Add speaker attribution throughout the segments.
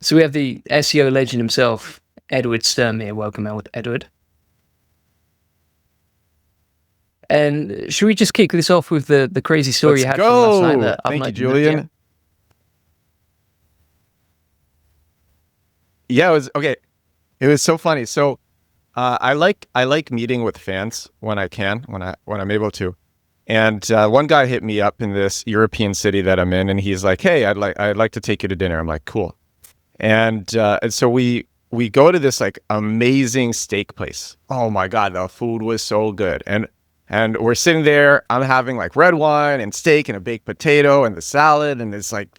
Speaker 1: So we have the SEO legend himself, Edward Sturm here. Welcome, Edward. And should we just kick this off with the crazy story you had from last night? That
Speaker 2: Thank you, Julian. Yeah, it was okay. It was so funny. So I like meeting with fans when I can, when I'm able to. And one guy hit me up in this European city that I'm in, and he's like, "Hey, I'd like to take you to dinner." I'm like, "Cool." And so we go to this like amazing steak place. Oh my God, the food was so good. And we're sitting there. I'm having like red wine and steak and a baked potato and the salad, and there's like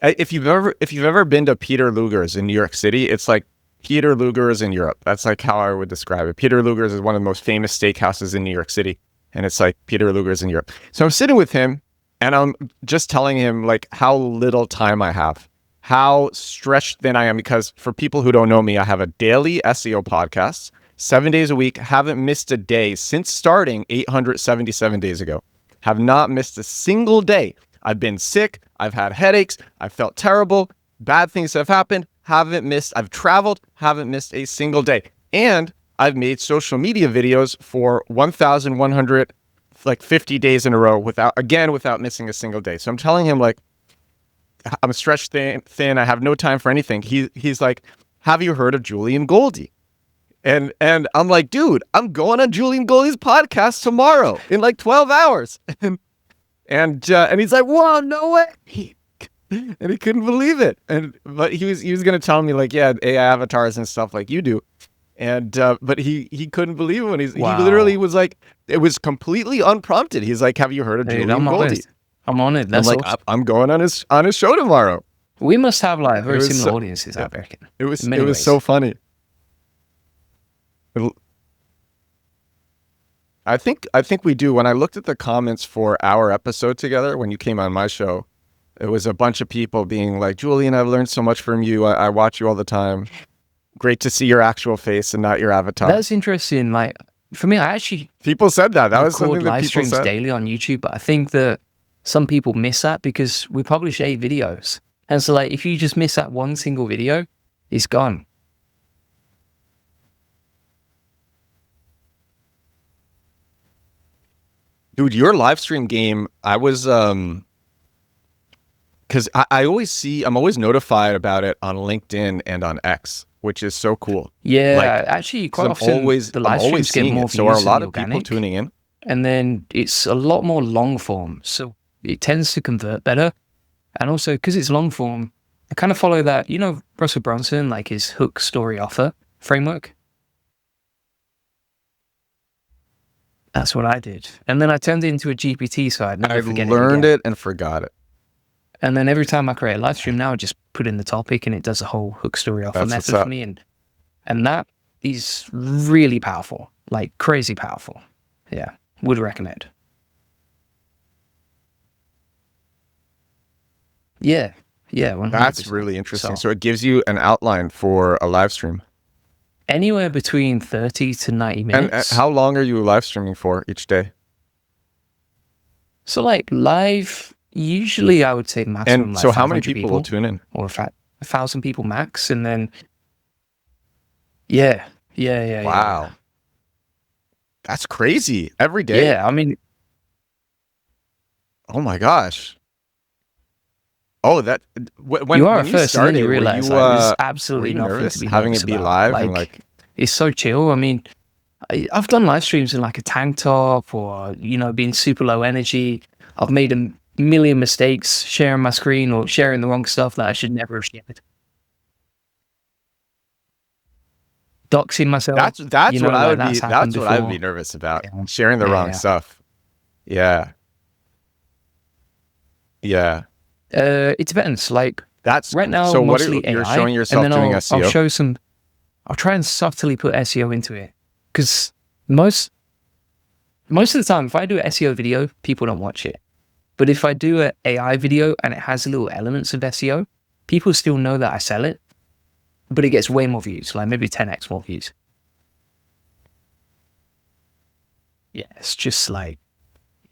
Speaker 2: if you've ever been to Peter Luger's in New York City, it's like Peter Luger's in Europe. That's like how I would describe it. Peter Luger's is one of the most famous steakhouses in New York City, and it's like Peter Luger's in Europe. So I'm sitting with him, and I'm just telling him like how little time I have, how stretched thin I am, because for people who don't know me, I have a daily SEO podcast, 7 days a week, haven't missed a day since starting 877 days ago. Have not missed a single day. I've been sick. I've had headaches. I've felt terrible. Bad things have happened. I've traveled. Haven't missed a single day. And I've made social media videos for 1,150 days in a row without missing a single day. So I'm telling him like, I'm stretched thin. I have no time for anything. He's like, "Have you heard of Julian Goldie?" And I'm like, "Dude, I'm going on Julian Goldie's podcast tomorrow in like 12 hours." And he's like, "Whoa, no way!" And he couldn't believe it. But he was gonna tell me like, "Yeah, AI avatars and stuff like you do." And but he couldn't believe it when he literally was like, it was completely unprompted. He's like, "Have you heard of Julian Goldie?"
Speaker 1: I'm on it. That's
Speaker 2: like,
Speaker 1: awesome.
Speaker 2: I'm going on his show tomorrow.
Speaker 1: We must have like very similar audiences, I reckon.
Speaker 2: It was so funny. I think we do. When I looked at the comments for our episode together, when you came on my show, it was a bunch of people being like, "Julian, I've learned so much from you. I watch you all the time. Great to see your actual face and not your avatar."
Speaker 1: That's interesting. Like for me, I actually
Speaker 2: people said that was something that
Speaker 1: live
Speaker 2: people
Speaker 1: streams
Speaker 2: said
Speaker 1: daily on YouTube, but I think that some people miss that because we publish 8 videos, and so like if you just miss that one single video, it's gone.
Speaker 2: Dude, your live stream game, I was because I'm always notified about it on LinkedIn and on X, which is so cool.
Speaker 1: Yeah, like, actually, quite often the live streams get more views.
Speaker 2: So are a lot of people tuning in?
Speaker 1: And then it's a lot more long form, so it tends to convert better. And also, because it's long form, I kind of follow that, Russell Brunson, like his hook, story, offer framework. That's what I did. And then I turned it into a GPT, so I
Speaker 2: learned it and forgot it.
Speaker 1: And then every time I create a live stream now, I just put in the topic and it does a whole hook, story, offer method for me. And that is really powerful, like crazy powerful. Yeah, would recommend. Yeah, 100%.
Speaker 2: That's really interesting. So it gives you an outline for a live stream.
Speaker 1: Anywhere between 30 to 90 minutes.
Speaker 2: And how long are you live streaming for each day?
Speaker 1: So like live, usually I would say maximum.
Speaker 2: And so how many people will tune in?
Speaker 1: Or 1,000 people max. And then, yeah.
Speaker 2: Wow. Yeah. That's crazy. Every day?
Speaker 1: Yeah, I mean.
Speaker 2: Oh my gosh. Oh, that when
Speaker 1: you are
Speaker 2: when
Speaker 1: first,
Speaker 2: you started,
Speaker 1: and then you realize
Speaker 2: you,
Speaker 1: there's absolutely nothing
Speaker 2: nervous
Speaker 1: to be
Speaker 2: having it be
Speaker 1: about.
Speaker 2: live and like
Speaker 1: it's so chill. I mean, I've done live streams in like a tank top or being super low energy. I've made a million mistakes sharing my screen or sharing the wrong stuff that I should never have shared. Doxing myself.
Speaker 2: That's what I would be. That's what I would be nervous about. Yeah. Sharing the wrong stuff. Yeah.
Speaker 1: It depends. Like
Speaker 2: that's
Speaker 1: right now.
Speaker 2: So
Speaker 1: mostly
Speaker 2: you're
Speaker 1: AI,
Speaker 2: showing yourself
Speaker 1: and then
Speaker 2: doing SEO.
Speaker 1: I'll try and subtly put SEO into it because most of the time, if I do an SEO video, people don't watch it. But if I do an AI video and it has little elements of SEO, people still know that I sell it, but it gets way more views, like maybe 10x more views. Yeah, it's just like,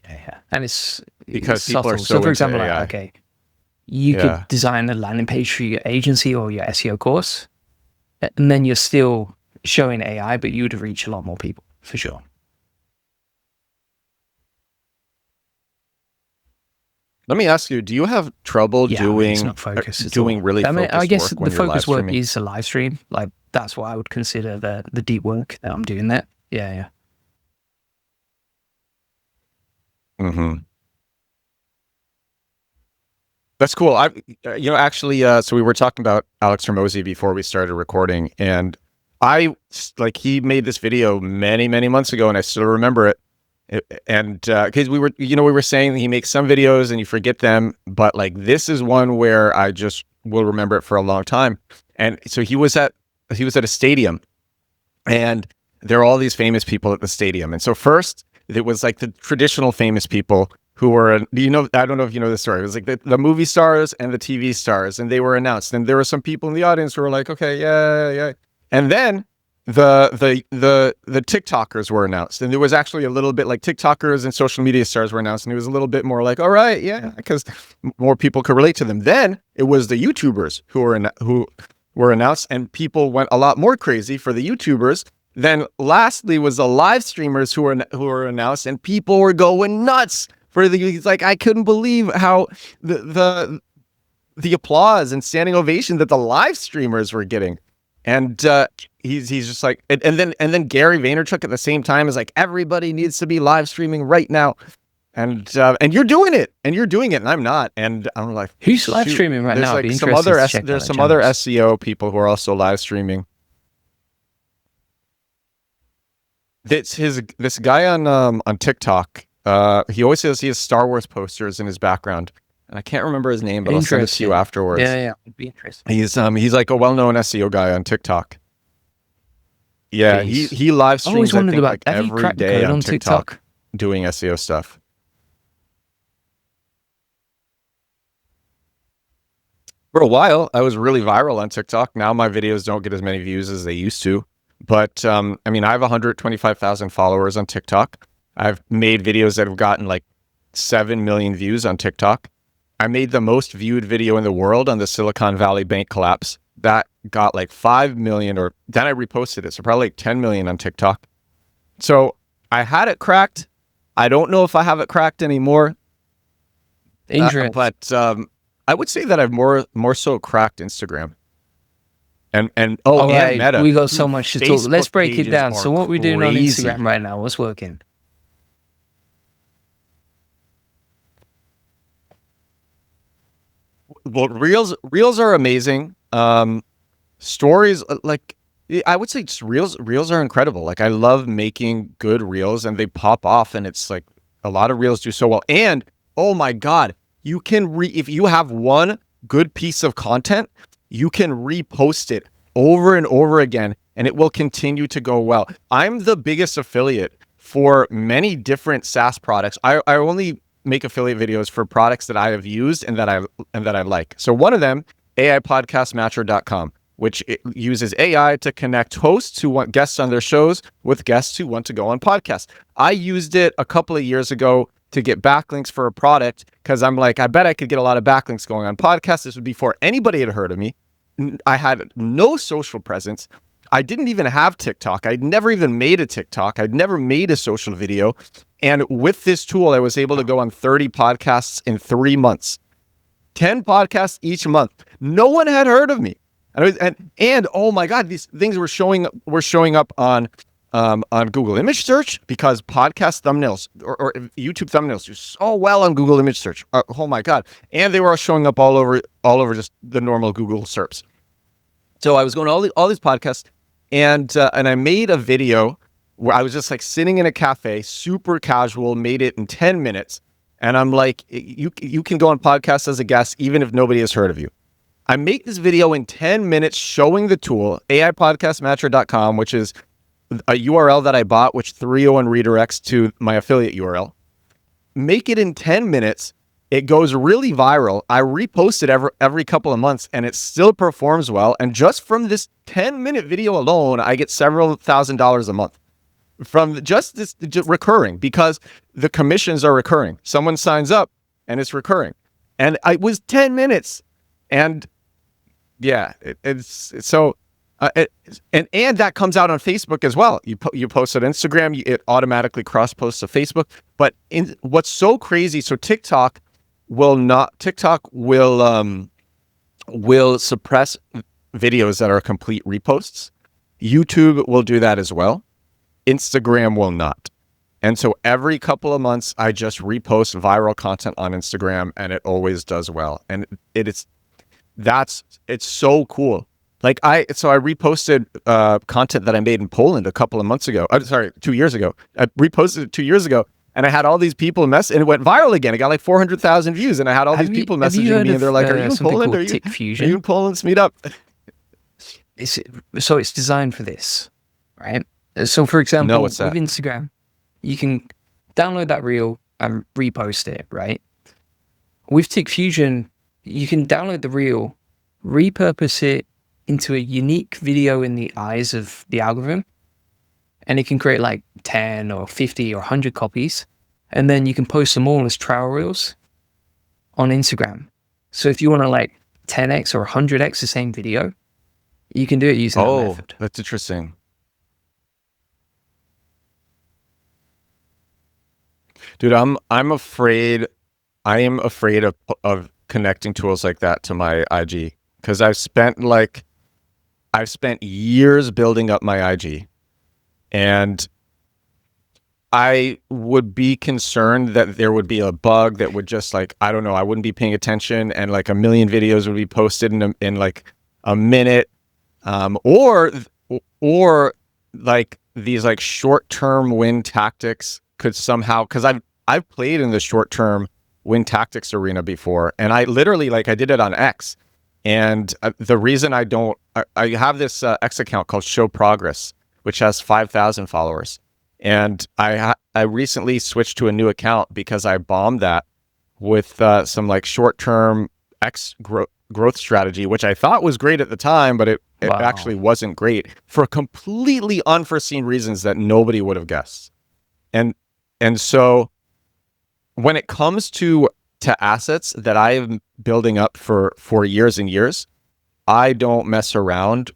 Speaker 1: yeah. And it's
Speaker 2: because
Speaker 1: subtle.
Speaker 2: People are so
Speaker 1: for example,
Speaker 2: AI.
Speaker 1: like, okay, you
Speaker 2: Yeah.
Speaker 1: could design a landing page for your agency or your SEO course, and then you're still showing AI, but you would reach a lot more people for sure.
Speaker 2: Let me ask you: do you have trouble
Speaker 1: It's
Speaker 2: doing
Speaker 1: not focus at
Speaker 2: doing
Speaker 1: all.
Speaker 2: really focused
Speaker 1: I guess
Speaker 2: work when
Speaker 1: the
Speaker 2: you're live
Speaker 1: focus work
Speaker 2: streaming?
Speaker 1: is a live stream. Like that's what I would consider the deep work that I'm doing there. Yeah.
Speaker 2: Mm-hmm. That's cool. Actually, so we were talking about Alex Hormozi before we started recording, and he made this video many, many months ago, and I still remember it. And because we were saying he makes some videos and you forget them, but like this is one where I just will remember it for a long time. And so he was at a stadium, and there are all these famous people at the stadium. And so first it was like the traditional famous people who were, I don't know if you know the story. It was like the movie stars and the TV stars, and they were announced. And there were some people in the audience who were like, okay, yeah. And then the TikTokers were announced, and there was actually a little bit like TikTokers and social media stars were announced, and it was a little bit more like, all right, yeah, because more people could relate to them. Then it was the YouTubers who were announced, and people went a lot more crazy for the YouTubers. Then lastly was the live streamers who were announced, and people were going nuts for the, like, I couldn't believe how the applause and standing ovation that the live streamers were getting. And he's just like, and then Gary Vaynerchuk at the same time is like, everybody needs to be live streaming right now, and you're doing it, and I'm not, and I'm like,
Speaker 1: who's live streaming right now?
Speaker 2: There's some other SEO people who are also live streaming. This guy on TikTok. He always says he has Star Wars posters in his background. And I can't remember his name, but I'll send it to you afterwards.
Speaker 1: Yeah, it'd be interesting.
Speaker 2: He's like a well-known SEO guy on TikTok. Yeah, he live streams I think like every day on TikTok doing SEO stuff. For a while, I was really viral on TikTok. Now my videos don't get as many views as they used to. But I have 125,000 followers on TikTok. I've made videos that have gotten like 7 million views on TikTok. I made the most viewed video in the world on the Silicon Valley bank collapse. That got like 5 million, or then I reposted it. So probably like 10 million on TikTok. So I had it cracked. I don't know if I have it cracked anymore. But I would say that I've more so cracked Instagram. And Meta.
Speaker 1: We got so much to talk. Let's break it down. So what we're doing on
Speaker 2: crazy.
Speaker 1: Instagram right now, what's working?
Speaker 2: Well, reels are amazing. Stories, like, I would say just reels are incredible. Like, I love making good reels, and they pop off, and it's like a lot of reels do so well. And oh my God, you can if you have one good piece of content, you can repost it over and over again, and it will continue to go well. I'm the biggest affiliate for many different SaaS products. I only make affiliate videos for products that I have used and that I like. So one of them, AIPodcastmatcher.com, which uses AI to connect hosts who want guests on their shows with guests who want to go on podcasts. I used it a couple of years ago to get backlinks for a product, because I'm like, I bet I could get a lot of backlinks going on podcasts. This would be before anybody had heard of me. I had no social presence. I didn't even have TikTok. I'd never even made a TikTok. I'd never made a social video. And with this tool, I was able to go on 30 podcasts in 3 months, 10 podcasts each month. No one had heard of me. And oh my God, these things were showing up on Google image search, because podcast thumbnails or YouTube thumbnails do so well on Google image search. Oh my God. And they were all showing up all over just the normal Google SERPs. So I was going to all these podcasts, and I made a video where I was just like sitting in a cafe, super casual, made it in 10 minutes. And I'm like, you can go on podcasts as a guest, even if nobody has heard of you. I make this video in 10 minutes showing the tool, AIPodcastmatcher.com, which is a URL that I bought, which 301 redirects to my affiliate URL. Make it in 10 minutes. It goes really viral. I repost it every couple of months, and it still performs well. And just from this 10-minute video alone, I get several $1,000s a month from just this recurring, because the commissions are recurring. Someone signs up and it's recurring. and it was 10 minutes. And yeah, it's so, and that comes out on Facebook as well. You post on Instagram, it automatically cross posts to Facebook. But what's so crazy, so TikTok will suppress videos that are complete reposts. YouTube will do that as well. Instagram will not. And so every couple of months, I just repost viral content on Instagram, and it always does well. And it's so cool. Like I reposted content that I made in Poland a couple of months ago. 2 years ago. I reposted it 2 years ago, and I had all these people and it went viral again. It got like 400,000 views, and I had all these people messaging me, and they're like, "Are you in Poland? Are you in Poland? Let's meet up."
Speaker 1: So it's designed for this, right? So for example,
Speaker 2: no, what's that?
Speaker 1: With Instagram, you can download that reel and repost it, right? With Tick Fusion, you can download the reel, repurpose it into a unique video in the eyes of the algorithm, and it can create like 10 or 50 or 100 copies, and then you can post them all as trial reels on Instagram. So if you want to like 10x or 100x the same video, you can do it using that method.
Speaker 2: That's interesting. Dude, I'm afraid. I am afraid of connecting tools like that to my IG, because I've spent years building up my IG, and I would be concerned that there would be a bug that would just like, I don't know, I wouldn't be paying attention, and like a million videos would be posted in like a minute, or like these like short-term win tactics could somehow, because I've played in the short-term win tactics arena before, and I literally, like, I did it on X, and the reason I have this X account called Show Progress, which has 5,000 followers, and I recently switched to a new account because I bombed that with some like short-term X growth strategy, which I thought was great at the time, but it actually wasn't great for completely unforeseen reasons that nobody would have guessed. And so when it comes to assets that I am building up for years and years, I don't mess around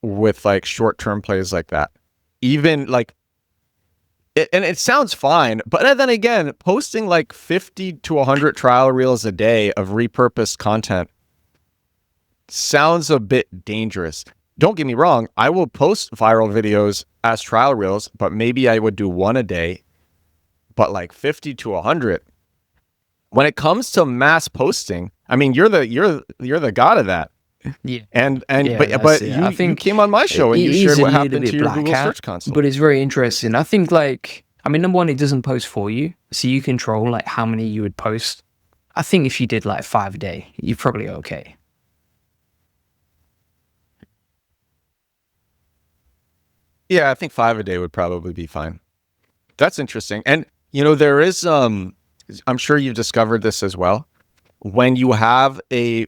Speaker 2: with like short-term plays like that. Even like, and it sounds fine, but then again, posting like 50 to 100 trial reels a day of repurposed content sounds a bit dangerous. Don't get me wrong, I will post viral videos as trial reels, but maybe I would do one a day. But like 50 to 100, when it comes to mass posting, I mean, you're the god of that.
Speaker 1: Yeah.
Speaker 2: But you came on my show and you shared what happened to your Google Search Console.
Speaker 1: But it's very interesting. I think like, I mean, number one, it doesn't post for you, so you control like how many you would post. I think if you did like 5 a day, you're probably okay.
Speaker 2: Yeah, I think 5 a day would probably be fine. That's interesting. And you know, there is, I'm sure you've discovered this as well. When you have a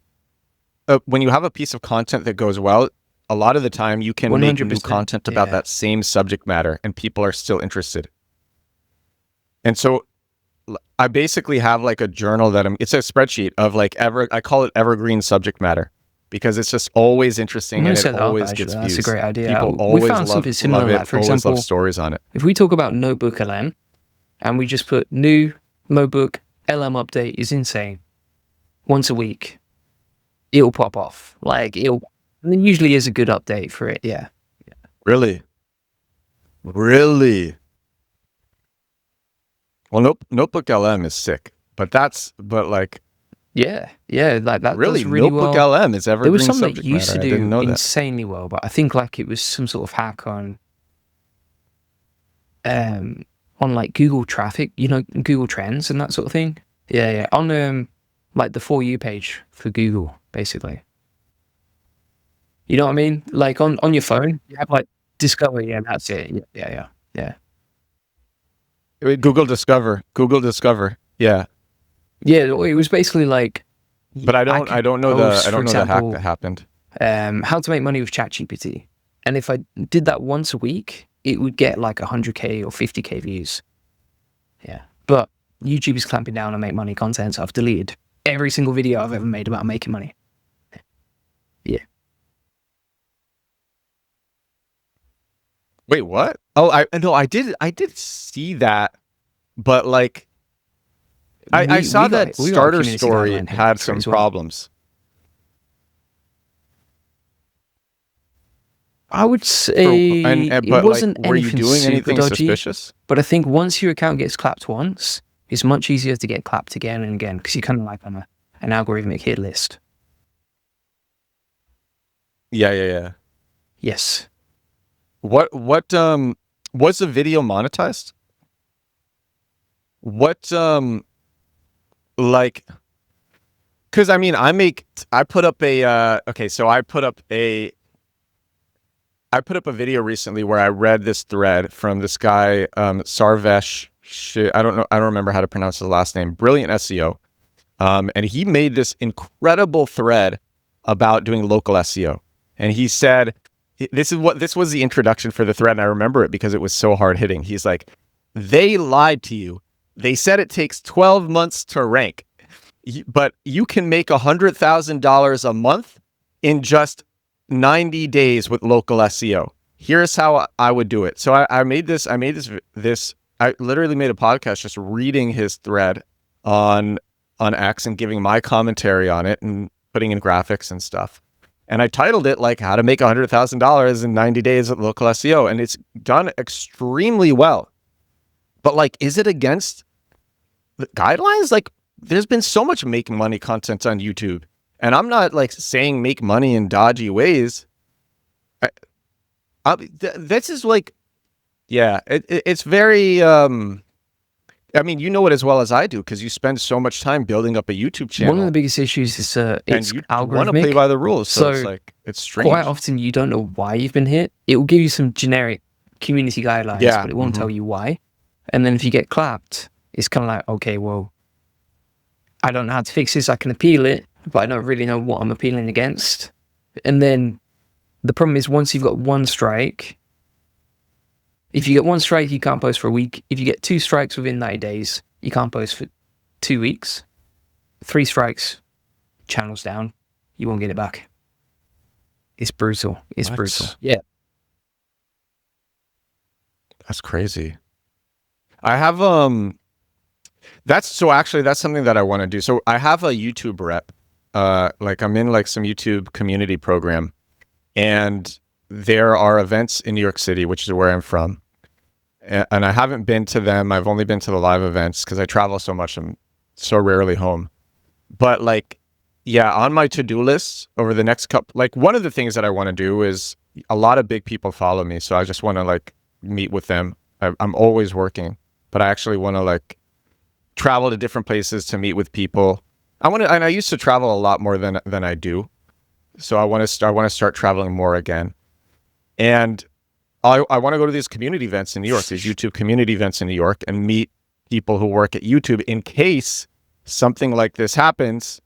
Speaker 2: piece of content that goes well, a lot of the time you can make new content about that same subject matter, and people are still interested. And so I basically have like a journal it's a spreadsheet of like I call it evergreen subject matter, because it's just always interesting and it always gets views.
Speaker 1: That's a great idea.
Speaker 2: People always
Speaker 1: we found something similar to that. For example,
Speaker 2: love stories on it.
Speaker 1: If we talk about Notebook LM, and we just put new Notebook LM update is insane once a week, it'll pop off. Like there usually is a good update for it. Yeah.
Speaker 2: Really? Well, Notebook LM is sick, but like.
Speaker 1: Yeah, like that.
Speaker 2: Really,
Speaker 1: does really
Speaker 2: Notebook
Speaker 1: well.
Speaker 2: LM is evergreen.
Speaker 1: There was something
Speaker 2: that
Speaker 1: used
Speaker 2: matter.
Speaker 1: to do insanely well, but I think like it was some sort of hack on like Google traffic, you know, Google Trends and that sort of thing. Yeah. On like the For You page for Google, basically. You know what I mean? Like on your phone, you have like Discover. Yeah, that's it. Yeah.
Speaker 2: Google Discover. Yeah.
Speaker 1: Yeah, it was basically like.
Speaker 2: But I don't know the hack that happened.
Speaker 1: How to make money with ChatGPT, and if I did that once a week, it would get like 100K or 50K views. Yeah, but YouTube is clamping down on make money content, so I've deleted every single video I've ever made about making money. Yeah.
Speaker 2: Wait, what? Oh, I did see that, but like I saw that Starter Story had some problems.
Speaker 1: I would say it wasn't
Speaker 2: like, were you doing anything
Speaker 1: dodgy,
Speaker 2: suspicious?
Speaker 1: but I think once your account gets clapped once, it's much easier to get clapped again and again because you're kind of like on an algorithmic hit list.
Speaker 2: Yeah.
Speaker 1: Yes.
Speaker 2: What was the video monetized? What like, because I mean I put up a I put up a video recently where I read this thread from this guy, Sarvesh. I don't remember how to pronounce his last name. Brilliant SEO. And he made this incredible thread about doing local SEO. And he said, this was the introduction for the thread. And I remember it because it was so hard hitting. He's like, they lied to you. They said it takes 12 months to rank, but you can make $100,000 a month in just 90 days with local SEO. Here's how I would do it. So I literally made a podcast just reading his thread on X and giving my commentary on it and putting in graphics and stuff. And I titled it like how to make $100,000 in 90 days with local SEO. And it's done extremely well. But like, is it against the guidelines? Like, there's been so much making money content on YouTube. And I'm not like saying make money in dodgy ways. This is like, yeah, it's very, I mean, you know it as well as I do because you spend so much time building up a YouTube channel.
Speaker 1: One of the biggest issues is it's
Speaker 2: you
Speaker 1: algorithmic.
Speaker 2: Want to play by the rules, so it's like, it's strange.
Speaker 1: Quite often you don't know why you've been hit. It will give you some generic community guidelines, but it won't tell you why. And then if you get clapped, it's kind of like, okay, well, I don't know how to fix this. I can appeal it, but I don't really know what I'm appealing against. And then the problem is once you've got one strike, if you get one strike, you can't post for a week. If you get 2 strikes within 90 days, you can't post for 2 weeks. 3 strikes, channel's down. You won't get it back. It's brutal. It's brutal. Yeah.
Speaker 2: That's crazy. I have that's something that I want to do. So I have a YouTube rep. Like I'm in like some YouTube community program, and there are events in New York City, which is where I'm from. And I haven't been to them. I've only been to the live events because I travel so much. I'm so rarely home. But like, yeah, on my to-do list over the next couple, like one of the things that I want to do is a lot of big people follow me. So I just want to like meet with them. I'm always working, but I actually want to like travel to different places to meet with people. And I used to travel a lot more than I do. So I want to start traveling more again. And I want to go to these community events in New York, these YouTube community events in New York, and meet people who work at YouTube in case something like this happens.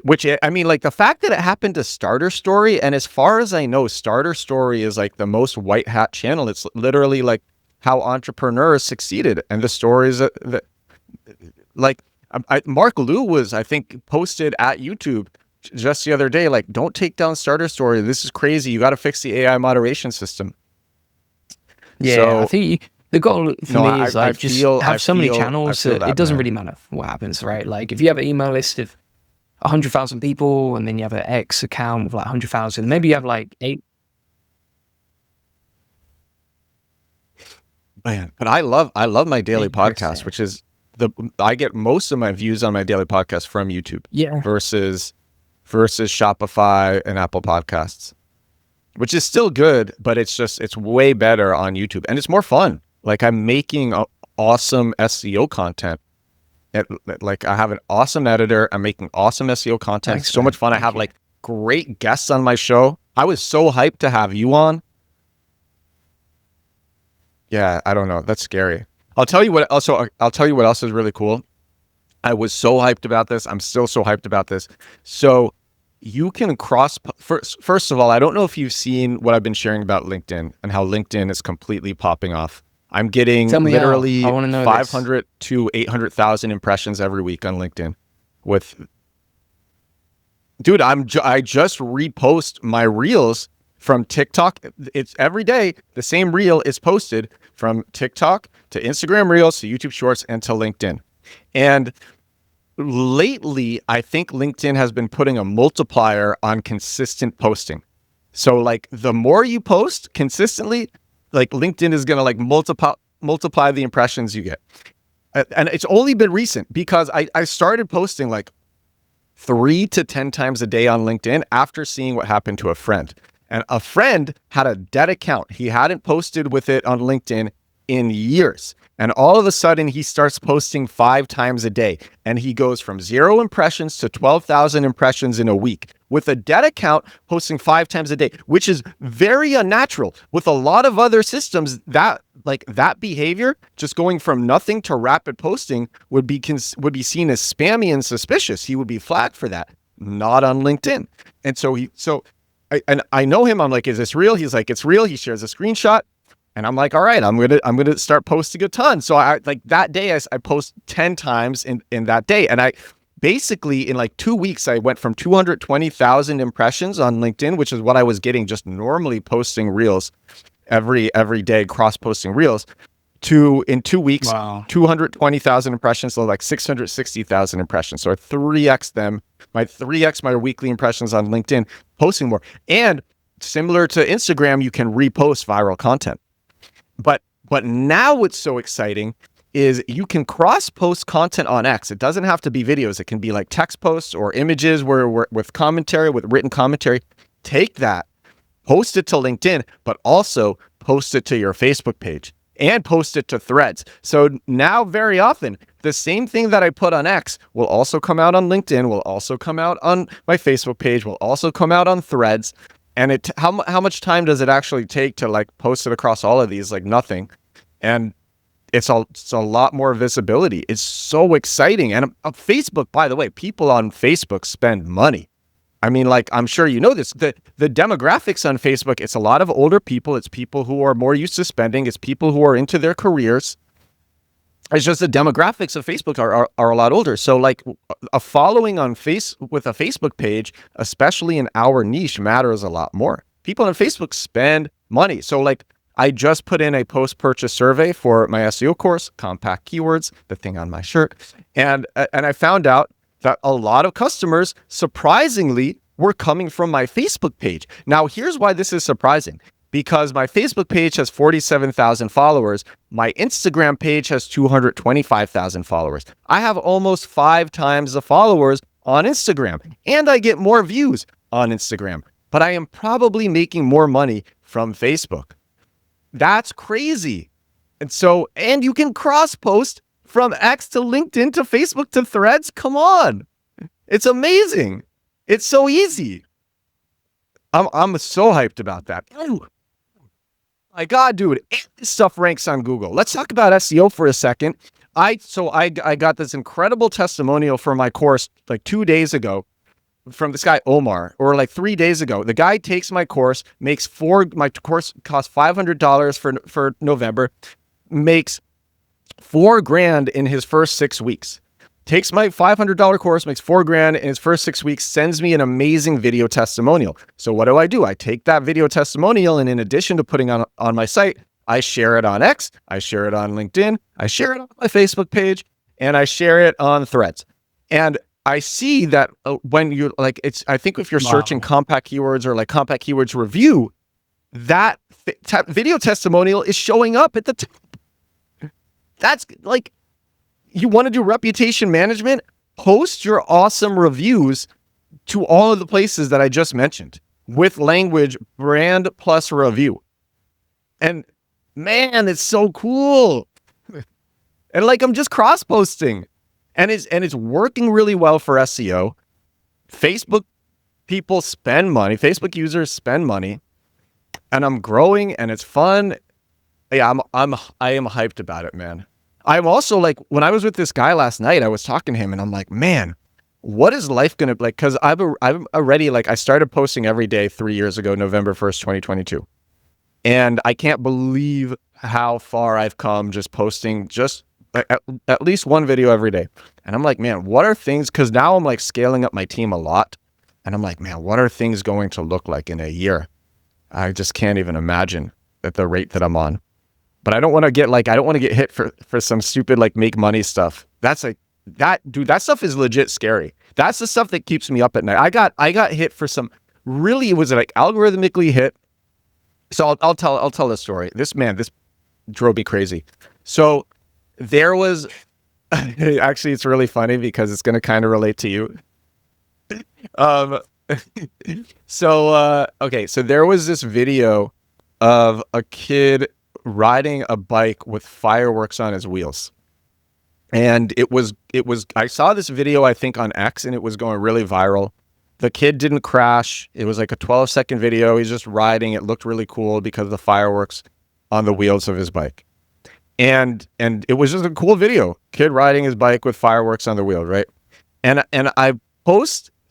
Speaker 2: Which, I mean, like the fact that it happened to Starter Story, and as far as I know, Starter Story is like the most white hat channel. It's literally like how entrepreneurs succeeded, and the stories that like Mark Liu was, I think, posted at YouTube just the other day, like, don't take down Starter Story. This is crazy. You got to fix the AI moderation system.
Speaker 1: Yeah, so, I think the goal for me is like just have so many channels that it doesn't really matter what happens, right? Like if you have an email list of 100,000 people, and then you have an X account with like 100,000, maybe you have like 8.
Speaker 2: Man, but I love my daily podcast, which is I get most of my views on my daily podcast from YouTube.
Speaker 1: Yeah.
Speaker 2: Versus Shopify and Apple Podcasts, which is still good, but it's way better on YouTube, and it's more fun. Like I'm making awesome SEO content. Like I have an awesome editor. I'm making awesome SEO content. Thanks, so much fun. I have like great guests on my show. I was so hyped to have you on. Yeah, I don't know. That's scary. I'll tell you what else is really cool. I was so hyped about this. I'm still so hyped about this. So you can first of all, I don't know if you've seen what I've been sharing about LinkedIn and how LinkedIn is completely popping off. I'm getting literally 500 to 800,000 impressions every week on LinkedIn. with, dude, I just repost my reels from TikTok. It's every day the same reel is posted from TikTok to Instagram Reels to YouTube Shorts and to LinkedIn. And lately, I think LinkedIn has been putting a multiplier on consistent posting. So like the more you post consistently, like LinkedIn is going to like multiply the impressions you get. And it's only been recent because I started posting like 3 to 10 times a day on LinkedIn after seeing what happened to a friend. And a friend had a dead account. He hadn't posted with it on LinkedIn in years. And all of a sudden he starts posting 5 times a day. And he goes from 0 impressions to 12,000 impressions in a week with a dead account posting 5 times a day, which is very unnatural. With a lot of other systems, that behavior, just going from nothing to rapid posting, would be seen as spammy and suspicious. He would be flagged for that. Not on LinkedIn. And so I know him. I'm like, is this real? He's like, it's real. He shares a screenshot. And I'm like, all right, I'm gonna start posting a ton. So I like that day I post 10 times in that day. And I basically in like 2 weeks, I went from 220,000 impressions on LinkedIn, which is what I was getting just normally posting reels every day, cross-posting reels, to in 2 weeks, 220,000 impressions, so like 660,000 impressions. So I 3x my weekly impressions on LinkedIn, posting more. And similar to Instagram, you can repost viral content. But now what's so exciting is you can cross-post content on X. It doesn't have to be videos. It can be like text posts or images with commentary, with written commentary. Take that, post it to LinkedIn, but also post it to your Facebook page and post it to Threads. So now very often, the same thing that I put on X will also come out on LinkedIn, will also come out on my Facebook page, will also come out on Threads. And how much time does it actually take to like post it across all of these? Like nothing. And it's a lot more visibility. It's so exciting. And Facebook, by the way, people on Facebook spend money. I mean, like, I'm sure you know this. The demographics on Facebook, it's a lot of older people. It's people who are more used to spending. It's people who are into their careers. It's just the demographics of Facebook are a lot older. So like a following on with a Facebook page, especially in our niche, matters a lot more. People on Facebook spend money. So like I just put in a post-purchase survey for my SEO course, Compact Keywords, the thing on my shirt. And I found out that a lot of customers, surprisingly, were coming from my Facebook page. Now, here's why this is surprising. Because my Facebook page has 47,000 followers. My Instagram page has 225,000 followers. I have almost 5 times the followers on Instagram. And I get more views on Instagram. But I am probably making more money from Facebook. That's crazy. And you can cross-post from X to LinkedIn to Facebook to Threads. Come on. It's amazing. It's so easy. I'm so hyped about that. My God, dude, this stuff ranks on Google. Let's talk about SEO for a second. I got this incredible testimonial for my course like 2 days ago from this guy, Omar, or like 3 days ago. The guy takes my course, my course costs $500 for November, makes $4,000 in his first 6 weeks. Takes my $500 course, makes $4,000 in his first 6 weeks, sends me an amazing video testimonial. So what do? I take that video testimonial, and in addition to putting on my site, I share it on X, I share it on LinkedIn, I share it on my Facebook page, and I share it on Threads. And I see that when you're like, I think if you're searching compact keywords or like compact keywords review, that video testimonial is showing up at the top. That's like, you want to do reputation management? Post your awesome reviews to all of the places that I just mentioned with language brand plus review. And man, it's so cool. And like, I'm just cross-posting and it's working really well for SEO. Facebook people spend money. Facebook users spend money, and I'm growing and it's fun. Yeah, I am hyped about it, man. I'm also like, when I was with this guy last night, I was talking to him and I'm like, man, what is life going to be like? Cause I'm already like, I started posting every day 3 years ago, November 1st, 2022. And I can't believe how far I've come just posting just like at least one video every day. And I'm like, man, what are things? Because now I'm like scaling up my team a lot. And I'm like, man, what are things going to look like in a year? I just can't even imagine at the rate that I'm on. But I don't want to get hit for some stupid like make money stuff. That's like that stuff is legit scary. That's the stuff that keeps me up at night. I got hit for some really, it was like algorithmically hit. So I'll tell the story. This drove me crazy. So there was actually, it's really funny because it's going to kind of relate to you. So there was this video of a kid riding a bike with fireworks on his wheels. And it was, I saw this video, I think on X, and it was going really viral. The kid didn't crash. It was like a 12-second video. He's just riding. It looked really cool because of the fireworks on the wheels of his bike. And it was just a cool video. Kid riding his bike with fireworks on the wheel, right? And I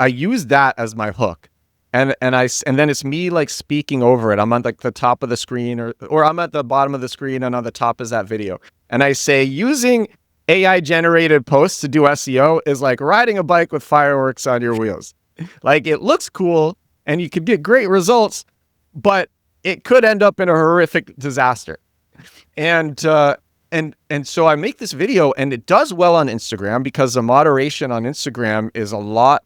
Speaker 2: use that as my hook. And then it's me like speaking over it. I'm on like the top of the screen or I'm at the bottom of the screen and on the top is that video. And I say using AI generated posts to do SEO is like riding a bike with fireworks on your wheels. Like it looks cool and you could get great results, but it could end up in a horrific disaster. And so I make this video and it does well on Instagram because the moderation on Instagram is a lot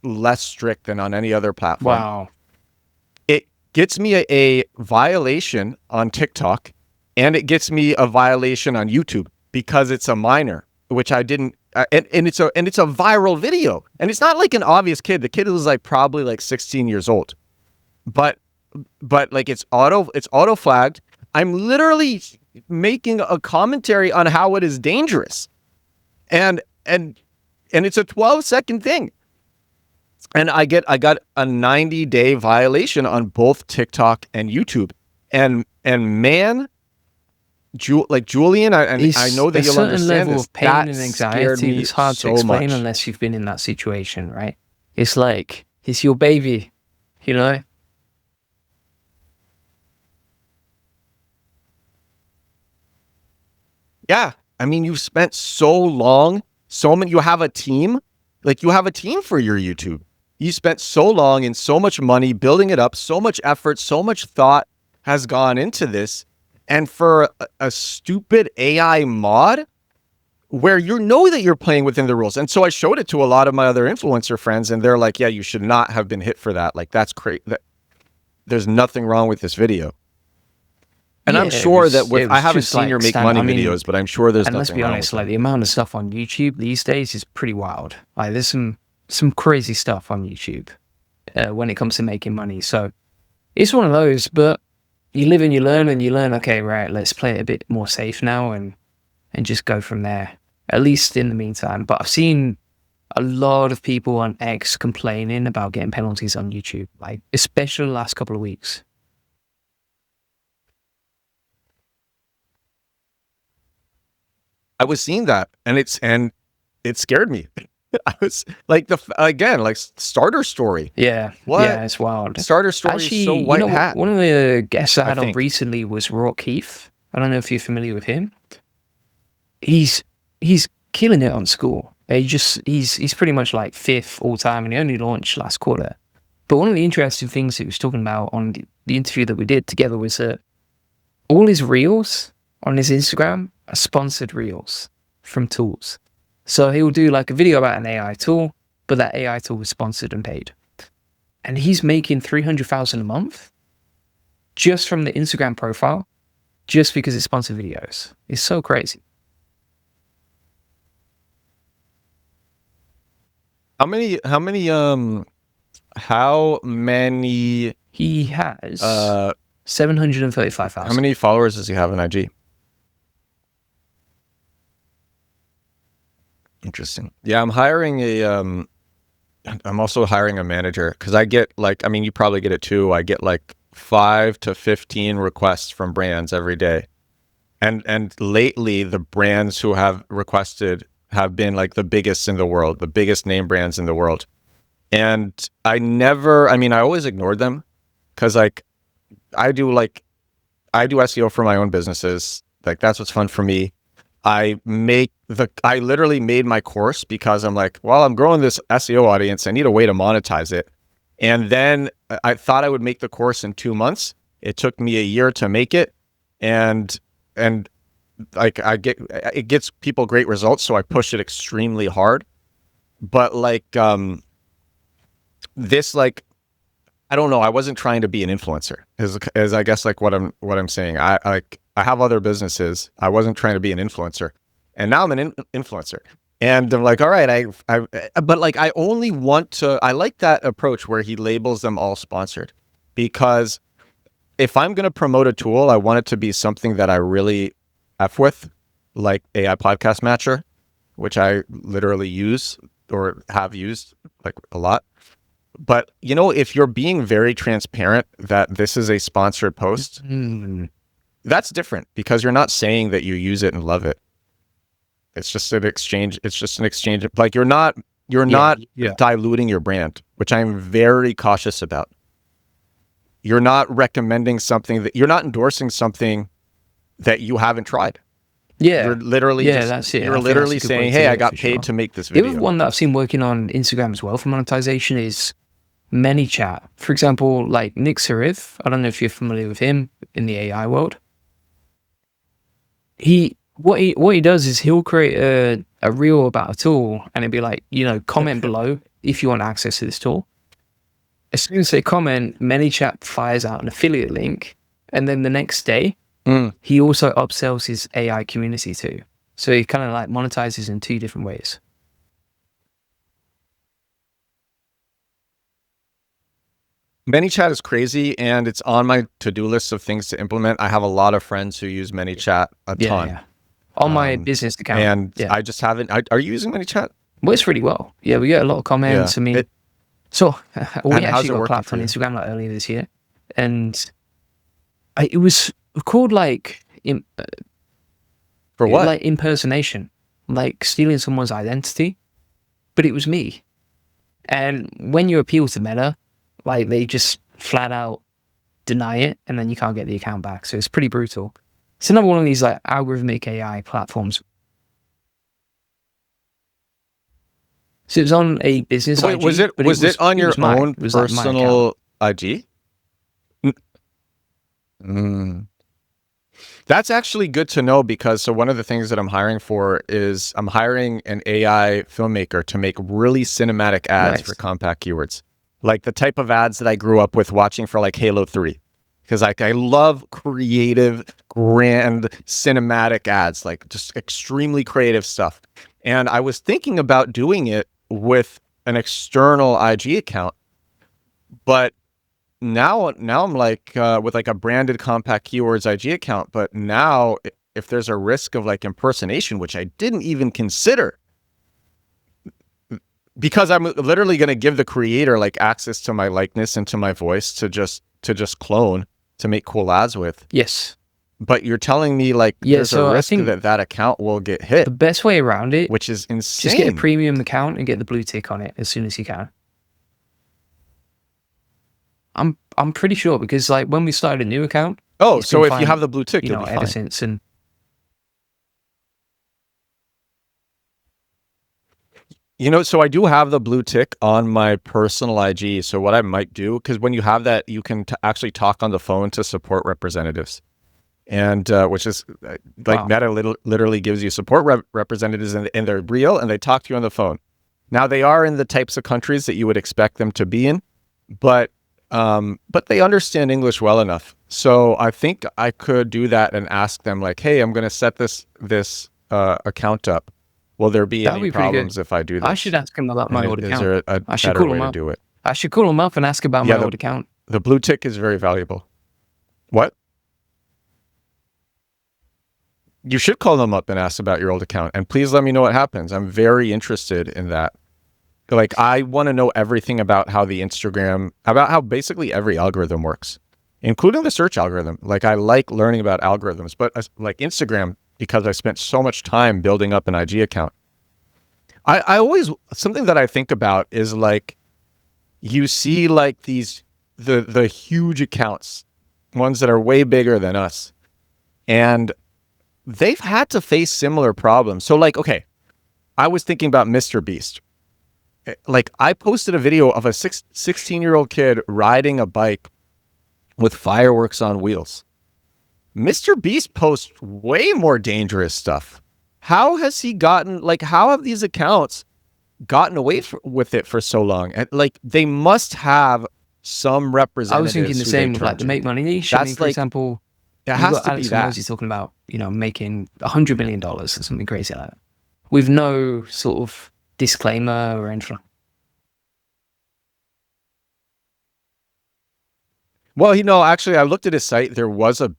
Speaker 2: less strict than on any other platform.
Speaker 1: Wow.
Speaker 2: It gets me a violation on TikTok and it gets me a violation on YouTube because it's a minor, which I didn't, and it's a viral video. And it's not like an obvious kid. The kid was like probably like 16 years old, but like it's auto flagged. I'm literally making a commentary on how it is dangerous. And it's a 12-second thing. And I got a 90-day violation on both TikTok and YouTube. And man, Julian, I know that you'll understand
Speaker 1: level
Speaker 2: this.
Speaker 1: Of pain and anxiety that's hard to explain
Speaker 2: much.
Speaker 1: Unless you've been in that situation, right? It's like, it's your baby, you know?
Speaker 2: Yeah. I mean, you've spent so long, you have a team, like you have a team for your YouTube. You spent so long and so much money building it up, so much effort, so much thought has gone into this. And for a stupid AI mod where you know that you're playing within the rules. And so I showed it to a lot of my other influencer friends and they're like, yeah, you should not have been hit for that. Like that's crazy. There's nothing wrong with this video. And I'm sure that I haven't seen your make money videos, but I'm sure there's nothing wrong. And let's be honest,
Speaker 1: like the amount of stuff on YouTube these days is pretty wild. Like there's some crazy stuff on YouTube when it comes to making money. So it's one of those, but you live and you learn, okay, right, let's play it a bit more safe now and just go from there, at least in the meantime. But I've seen a lot of people on X complaining about getting penalties on YouTube, like especially the last couple of weeks.
Speaker 2: I was seeing that and it scared me. I was like starter story.
Speaker 1: Yeah.
Speaker 2: What?
Speaker 1: Yeah, it's wild.
Speaker 2: Starter story
Speaker 1: Actually,
Speaker 2: is so white hat.
Speaker 1: One of the guests I had on recently was Rock Keith. I don't know if you're familiar with him. He's killing it on school. He's pretty much like 5th all time and he only launched last quarter. But one of the interesting things he was talking about on the interview that we did together was that all his reels on his Instagram are sponsored reels from tools. So he'll do like a video about an AI tool, but that AI tool was sponsored and paid. And he's making $300,000 a month just from the Instagram profile, just because it's sponsored videos. It's so crazy.
Speaker 2: How many
Speaker 1: he has 735,000.
Speaker 2: How many followers does he have on IG? Interesting. Yeah, I'm also hiring a manager because I get like, I mean, you probably get it too. I get like 5 to 15 requests from brands every day. And lately the brands who have requested have been like the biggest in the world, the biggest name brands in the world. And I always ignored them because like I do SEO for my own businesses. Like that's what's fun for me. I literally made my course because I'm like, well, I'm growing this SEO audience. I need a way to monetize it. And then I thought I would make the course in 2 months. It took me a year to make it. And like it gets people great results. So I push it extremely hard. But like, this, like, I don't know. I wasn't trying to be an influencer is I guess like what I'm saying. I have other businesses. I wasn't trying to be an influencer, and now I'm an influencer. And I'm like, all right, but like, I only want to, I like that approach where he labels them all sponsored, because if I'm going to promote a tool, I want it to be something that I really F with, like AI Podcast Matcher, which I literally use or have used like a lot. But, you know, if you're being very transparent that this is a sponsored post, that's different, because you're not saying that you use it and love it. It's just an exchange. It's just an exchange. Like, you're not diluting your brand, which I'm very cautious about. You're not recommending something that you're not endorsing something that you haven't tried.
Speaker 1: Yeah.
Speaker 2: You're literally
Speaker 1: that's it.
Speaker 2: You're literally saying, hey, I got paid to make this video.
Speaker 1: The other one that I've seen working on Instagram as well for monetization is ManyChat. For example, like Nick Sarif, I don't know if you're familiar with him in the AI world. What he does is he'll create a reel about a tool, and it'd be like, you know, comment below if you want access to this tool. As soon as they comment, ManyChat fires out an affiliate link, and then the next day, he also upsells his AI community too. So he kind of like monetizes in 2 different ways.
Speaker 2: ManyChat is crazy, and it's on my to-do list of things to implement. I have a lot of friends who use ManyChat a ton.
Speaker 1: Yeah. On my business account.
Speaker 2: And I just haven't. Are you using ManyChat?
Speaker 1: Works really well. Yeah, we get a lot of comments.
Speaker 2: Yeah.
Speaker 1: I mean, we actually got
Speaker 2: working
Speaker 1: clapped on Instagram like earlier this year, and it was called like
Speaker 2: For what?
Speaker 1: like impersonation, like stealing someone's identity, but it was me. And when you appeal to Meta, like, they just flat out deny it, and then you can't get the account back. So it's pretty brutal. It's another one of these like algorithmic AI platforms. So it was on a business
Speaker 2: Wait,
Speaker 1: IG.
Speaker 2: was it on your own personal IG? That's actually good to know, because so one of the things that I'm hiring for is I'm hiring an AI filmmaker to make really cinematic ads for compact keywords. Like the type of ads that I grew up with watching for like Halo 3. Because like, I love creative, grand, cinematic ads, like just extremely creative stuff. And I was thinking about doing it with an external IG account, but now I'm like with like a branded compact keywords IG account. But now if there's a risk of like impersonation, which I didn't even consider, because I'm literally going to give the creator like access to my likeness and to my voice to just clone to make cool ads with.
Speaker 1: Yes.
Speaker 2: But you're telling me like there's a risk that account will get hit.
Speaker 1: The best way around it,
Speaker 2: which is insane.
Speaker 1: Just get a premium account and get the blue tick on it as soon as you can. I'm pretty sure, because like when we started a new account.
Speaker 2: Oh, so if you have the blue tick,
Speaker 1: you'll be fine. Ever since, and
Speaker 2: you know, so I do have the blue tick on my personal IG. So what I might do, because when you have that, you can actually talk on the phone to support representatives, and which is like Meta literally gives you support representatives, and they're real, and they talk to you on the phone. Now they are in the types of countries that you would expect them to be in, but they understand English well enough. So I think I could do that and ask them like, hey, I'm going to set this account up. Will there be any problems if I do this?
Speaker 1: I should ask him about my old account.
Speaker 2: Is there a better way to do it?
Speaker 1: I should call him up and ask about my old account.
Speaker 2: The blue tick is very valuable. What? You should call them up and ask about your old account. And please let me know what happens. I'm very interested in that. Like, I want to know everything about how about how basically every algorithm works, including the search algorithm. Like, I like learning about algorithms, but like Instagram, because I spent so much time building up an IG account. I always, something that I think about is like, you see like the huge accounts, ones that are way bigger than us. And they've had to face similar problems. So like, okay, I was thinking about Mr. Beast. Like I posted a video of a 16-year-old kid riding a bike with fireworks on wheels. Mr. Beast posts way more dangerous stuff. How has he gotten, like, how have these accounts gotten away with it for so long? And like, they must have some representatives.
Speaker 1: I was thinking the same, like the make money niche. I mean, for example,
Speaker 2: it has to
Speaker 1: Alex
Speaker 2: be that.
Speaker 1: Hormozi talking about, you know, making $100 million or something crazy like that, with no sort of disclaimer or anything.
Speaker 2: Well, you know, actually, I looked at his site. There is a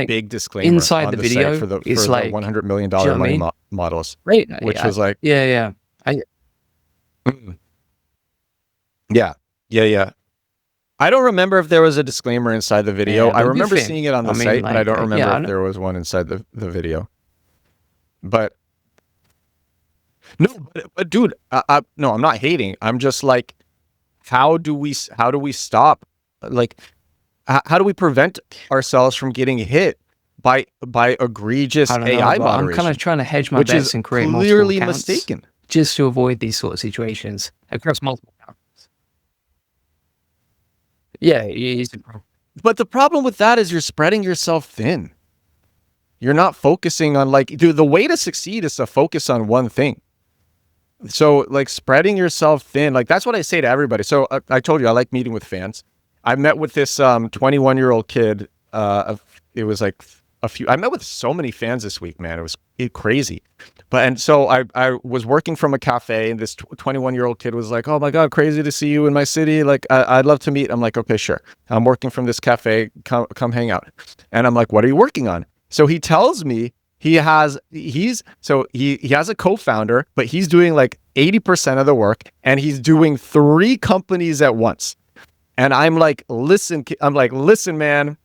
Speaker 2: big disclaimer
Speaker 1: inside
Speaker 2: on
Speaker 1: the video
Speaker 2: site for the
Speaker 1: like
Speaker 2: $100 million money models,
Speaker 1: right?
Speaker 2: Which was like,
Speaker 1: yeah.
Speaker 2: I don't remember if there was a disclaimer inside the video. I remember seeing it on the site, but I don't remember if there was one inside the video. But no, but dude, no, I'm not hating. I'm just like, how do we stop? Like, how do we prevent ourselves from getting hit by egregious AI moderation?
Speaker 1: I'm kind of trying to hedge my bets and create
Speaker 2: clearly
Speaker 1: multiple accounts
Speaker 2: mistaken,
Speaker 1: just to avoid these sort of situations across multiple accounts. Yeah, it is a problem.
Speaker 2: But the problem with that is you're spreading yourself thin. You're not focusing on, like, dude, the way to succeed is to focus on one thing. So like spreading yourself thin, like that's what I say to everybody. So I told you I like meeting with fans. I met with this 21-year-old kid. It was like I met with so many fans this week, man. It was crazy. And so I was working from a cafe, and this 21-year-old kid was like, "Oh my God, crazy to see you in my city. Like I'd love to meet." I'm like, "Okay, sure. I'm working from this cafe. Come hang out." And I'm like, "What are you working on?" So he tells me he has a co-founder, but he's doing like 80% of the work, and he's doing 3 companies at once. And I'm like, listen, man,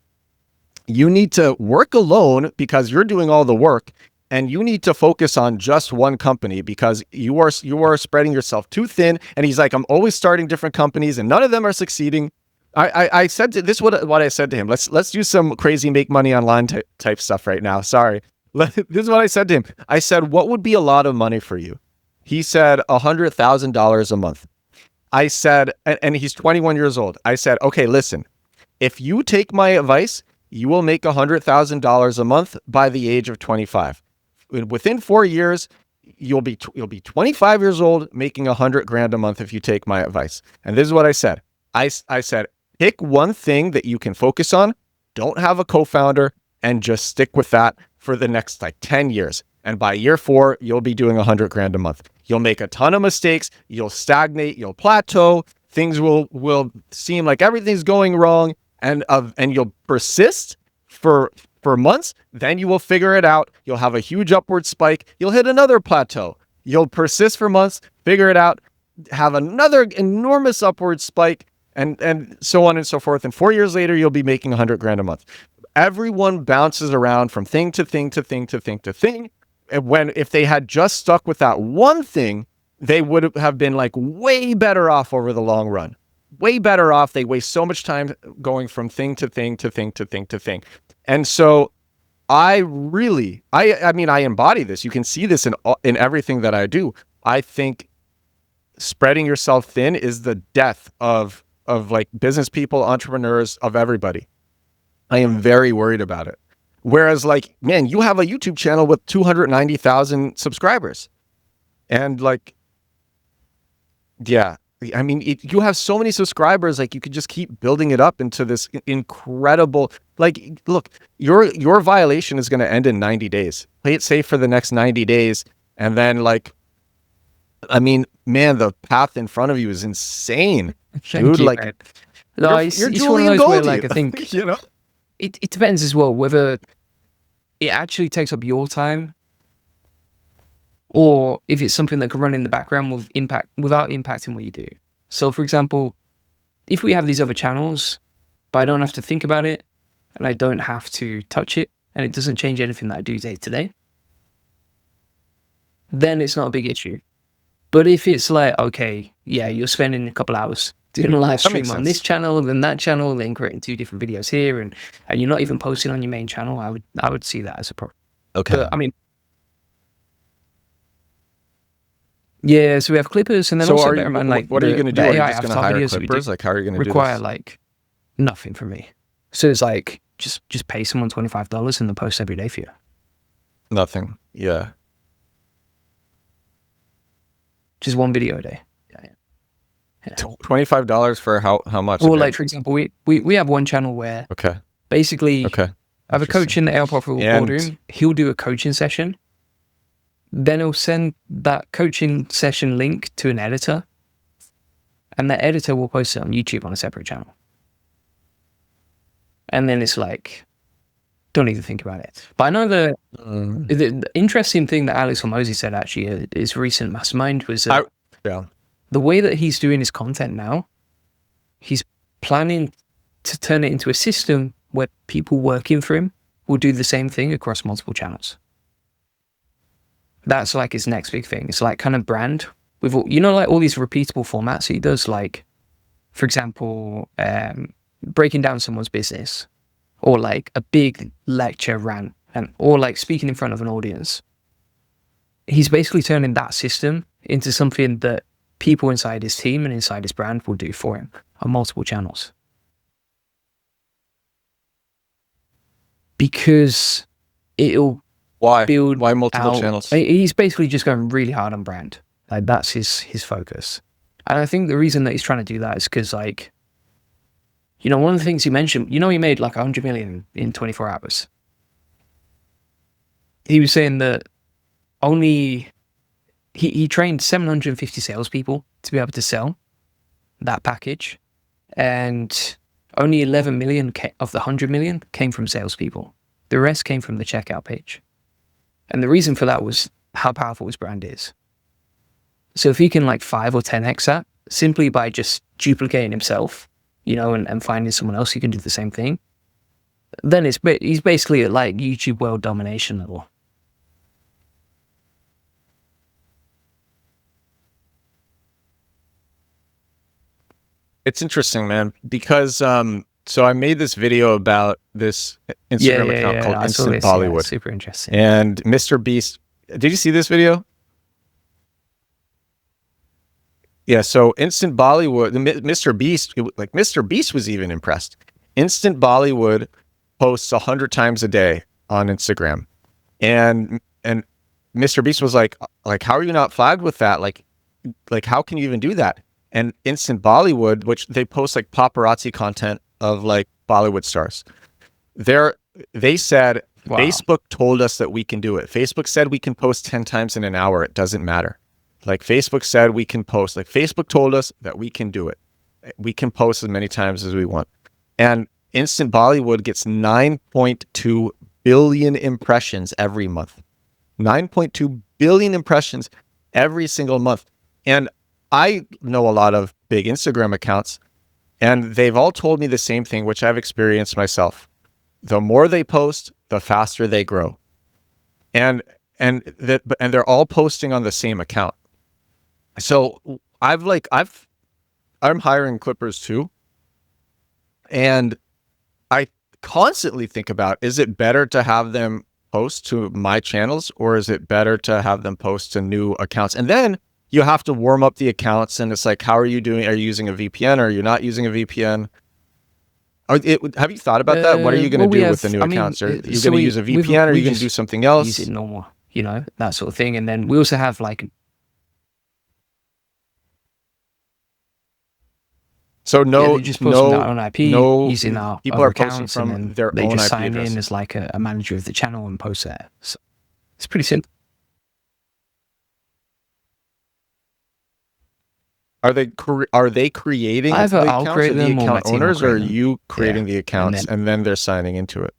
Speaker 2: you need to work alone because you're doing all the work, and you need to focus on just one company because you are spreading yourself too thin. And he's like, I'm always starting different companies and none of them are succeeding. I said to, this is what I said to him. Let's do some crazy make money online type stuff right now. Sorry. This is what I said to him. I said, what would be a lot of money for you? He said $100,000 a month. I said, and he's 21 years old. I said, okay, listen, if you take my advice, you will make $100,000 a month by the age of 25. Within 4 years, you'll be 25 years old making $100,000 a month if you take my advice. And this is what I said. I said, pick one thing that you can focus on. Don't have a co-founder, and just stick with that for the next like 10 years. And by year 4, you'll be doing $100,000 a month. You'll make a ton of mistakes. You'll stagnate. You'll plateau. Things will seem like everything's going wrong, and you'll persist for months. Then you will figure it out. You'll have a huge upward spike. You'll hit another plateau. You'll persist for months, figure it out, have another enormous upward spike, and so on and so forth. And 4 years later, you'll be making $100,000 a month. Everyone bounces around from thing to thing to thing to thing to thing. And if they had just stuck with that one thing, they would have been like way better off over the long run. Way better off. They waste so much time going from thing to thing to thing to thing to thing. And so I mean, I embody this. You can see this in everything that I do. I think spreading yourself thin is the death of like business people, entrepreneurs, of everybody. I am very worried about it. Whereas, like, man, you have a YouTube channel with 290,000 subscribers. And like, yeah, I mean, you have so many subscribers, like you could just keep building it up into this incredible, like, look, your violation is going to end in 90 days. Play it safe for the next 90 days. And then, like, I mean, man, the path in front of you is insane. Dude, like,
Speaker 1: no,
Speaker 2: you're Julian Gold,
Speaker 1: like, I think,
Speaker 2: you know,
Speaker 1: it depends as well whether it actually takes up your time, or if it's something that can run in the background without impacting what you do. So, for example, if we have these other channels, but I don't have to think about it, and I don't have to touch it, and it doesn't change anything that I do day to day, then it's not a big issue. But if it's like, okay, yeah, you're spending a couple hours doing a live stream
Speaker 2: makes
Speaker 1: on this
Speaker 2: sense.
Speaker 1: channel, then that channel, then creating 2 different videos here, and you're not even posting on your main channel, I would see that as a problem.
Speaker 2: Okay.
Speaker 1: But I mean, yeah, so we have clippers, and then
Speaker 2: So
Speaker 1: also
Speaker 2: are
Speaker 1: bear
Speaker 2: you,
Speaker 1: in mind, like,
Speaker 2: what are you going to do?
Speaker 1: the
Speaker 2: Are you
Speaker 1: AI
Speaker 2: just going to
Speaker 1: avatar
Speaker 2: hire
Speaker 1: videos that we do
Speaker 2: clippers? Like, how are you going to do
Speaker 1: require
Speaker 2: this?
Speaker 1: like nothing from me. So it's like just pay someone $25 and they'll post every day for you.
Speaker 2: Nothing. Yeah.
Speaker 1: Just 1 video a day. Yeah.
Speaker 2: $25 for how much?
Speaker 1: Or
Speaker 2: Okay.
Speaker 1: like, for example, we have one channel where
Speaker 2: Okay.
Speaker 1: basically
Speaker 2: Okay.
Speaker 1: I have a coach in the AI profitable
Speaker 2: And-
Speaker 1: boardroom. He'll do a coaching session. Then he'll send that coaching session link to an editor, and that editor will post it on YouTube on a separate channel. And then it's like, don't even think about it. But I know the interesting thing that Alex Hormozi said actually at his recent mastermind was
Speaker 2: yeah.
Speaker 1: the way that he's doing his content now, he's planning to turn it into a system where people working for him will do the same thing across multiple channels. That's like his next big thing. It's like kind of brand with all, like all these repeatable formats he does, like, for example, breaking down someone's business, or like a big lecture rant, or like speaking in front of an audience. He's basically turning that system into something that people inside his team and inside his brand will do for him on multiple channels. Because it'll build
Speaker 2: Why multiple
Speaker 1: out,
Speaker 2: channels?
Speaker 1: He's basically just going really hard on brand. Like, that's his focus. And I think the reason that he's trying to do that is because, like, one of the things he mentioned, he made like 100 million in 24 hours. He was saying that only he trained 750 salespeople to be able to sell that package, and only 11 million of the 100 million came from salespeople. The rest came from the checkout page. And the reason for that was how powerful his brand is. So if he can like 5 or 10x that simply by just duplicating himself, and finding someone else who can do the same thing, then he's basically at like YouTube world domination level.
Speaker 2: It's interesting, man, because so I made this video about this Instagram account called Instant Bollywood.
Speaker 1: Yeah, super interesting.
Speaker 2: And Mr. Beast, did you see this video? Yeah, so Instant Bollywood, Mr. Beast, Mr. Beast was even impressed. Instant Bollywood posts 100 times a day on Instagram. And Mr. Beast was like, how are you not flagged with that? Like how can you even do that? And Instant Bollywood, which they post like paparazzi content of like Bollywood stars. They said, wow, Facebook told us that we can do it. Facebook said we can post 10 times in an hour. It doesn't matter. Like Facebook said we can post. Like Facebook told us that we can do it. We can post as many times as we want. And Instant Bollywood gets 9.2 billion impressions every month. 9.2 billion impressions every single month. And I know a lot of big Instagram accounts, and they've all told me the same thing, which I've experienced myself. The more they post, the faster they grow. And they're all posting on the same account. So I'm hiring clippers too. And I constantly think about, is it better to have them post to my channels, or is it better to have them post to new accounts? And then you have to warm up the accounts, and it's like, how are you doing? Are you using a VPN, or are you not using a VPN? Have you thought about that? What are you going to do with the new accounts? Are you going to use a VPN, or are you going to do something else?
Speaker 1: Use it normal, that sort of thing. And then we also have like...
Speaker 2: So
Speaker 1: they just post on their own IP using our
Speaker 2: people are
Speaker 1: accounts,
Speaker 2: posting from
Speaker 1: and then
Speaker 2: their
Speaker 1: they
Speaker 2: own
Speaker 1: just
Speaker 2: IP
Speaker 1: sign
Speaker 2: address.
Speaker 1: in as like a manager of the channel and post there. So it's pretty simple.
Speaker 2: Are they creating the
Speaker 1: Either I'll
Speaker 2: accounts,
Speaker 1: create
Speaker 2: or the
Speaker 1: them, or my
Speaker 2: account
Speaker 1: team will
Speaker 2: owners, or are
Speaker 1: create them.
Speaker 2: you creating the accounts
Speaker 1: And
Speaker 2: and then they're signing into it?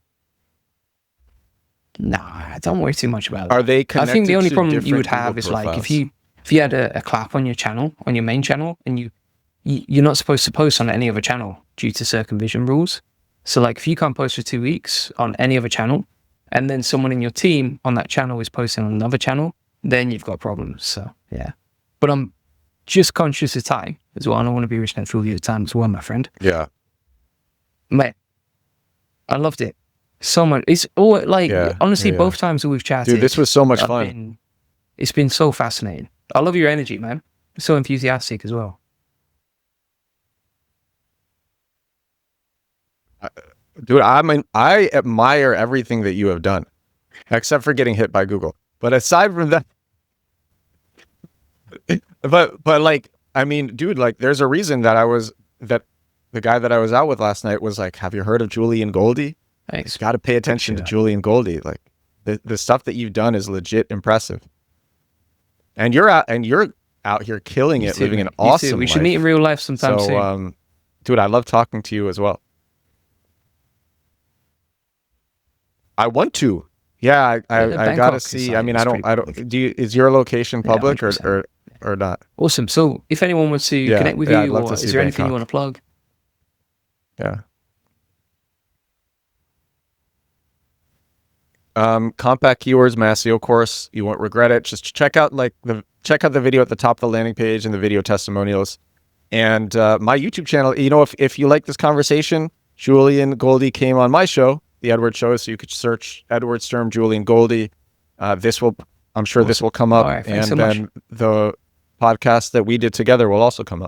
Speaker 1: Nah, don't worry too much about that.
Speaker 2: Are they connected?
Speaker 1: I think the only
Speaker 2: to
Speaker 1: problem you would
Speaker 2: different
Speaker 1: have
Speaker 2: Google
Speaker 1: is like if
Speaker 2: profiles?
Speaker 1: you had a clap on your channel, on your main channel, and you're not supposed to post on any other channel due to circumvention rules. So like if you can't post for 2 weeks on any other channel, and then someone in your team on that channel is posting on another channel, then you've got problems. So yeah, but I'm just conscious of time. as well. I don't want to be respectful of your time as well, my friend.
Speaker 2: Yeah.
Speaker 1: Mate, I loved it so much. It's all like, honestly, both times that we've chatted.
Speaker 2: Dude, this was so much fun.
Speaker 1: It's been so fascinating. I love your energy, man. So enthusiastic as well.
Speaker 2: Dude, I admire everything that you have done, except for getting hit by Google. But aside from that, but like, I mean, dude, like, there's a reason that the guy that I was out with last night was like, "Have you heard of Julian Goldie?
Speaker 1: Thanks.
Speaker 2: You got to pay attention to Julian Goldie. Like, the stuff that you've done is legit impressive. And you're out here killing it, living an awesome life.
Speaker 1: We should meet in real life sometime soon.
Speaker 2: So, dude, I love talking to you as well. I want to. Yeah, I gotta see. I mean, I don't. Is your location public or not?
Speaker 1: Awesome. So, if anyone wants to connect with you, or is there anything you want to plug?
Speaker 2: Yeah. Compact keywords, my SEO course. You won't regret it. Just check out the video at the top of the landing page and the video testimonials, and my YouTube channel. You know, if you like this conversation, Julian Goldie came on my show, The Edward Show, so you could search Edward Sturm, Julian Goldie. I'm sure this will come up, and then the podcast that we did together will also come up.